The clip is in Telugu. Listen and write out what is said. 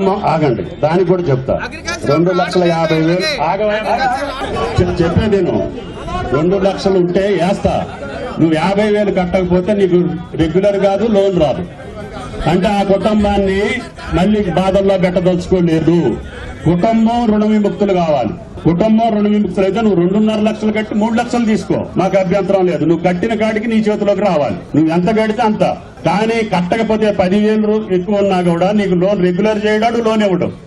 కుటుంబం ఆగండి, దానికి కూడా చెప్తా. 2,50,000 చెప్పేది నేను. 2 లక్షలు ఉంటే వేస్తా, నువ్వు 50,000 కట్టకపోతే నీకు రెగ్యులర్ కాదు, లోన్ రాదు. అంటే ఆ కుటుంబాన్ని మళ్ళీ బాధల్లో పెట్టదలుచుకోలేదు. కుటుంబం రుణ విముక్తులు కావాలి. కుటుంబం రుణ విముక్తులు అయితే నువ్వు 2.5 లక్షలు కట్టి 3 లక్షలు తీసుకో, మాకు అభ్యంతరం లేదు. నువ్వు కట్టిన కాడికి నీ చేతిలోకి రావాలి. నువ్వు ఎంత కడితే అంత. కానీ కట్టకపోతే 10,000 ఎక్కువ ఉన్నా కూడా నీకు లోన్ రెగ్యులర్ చేయడాడు, లోన్ ఇవ్వడం.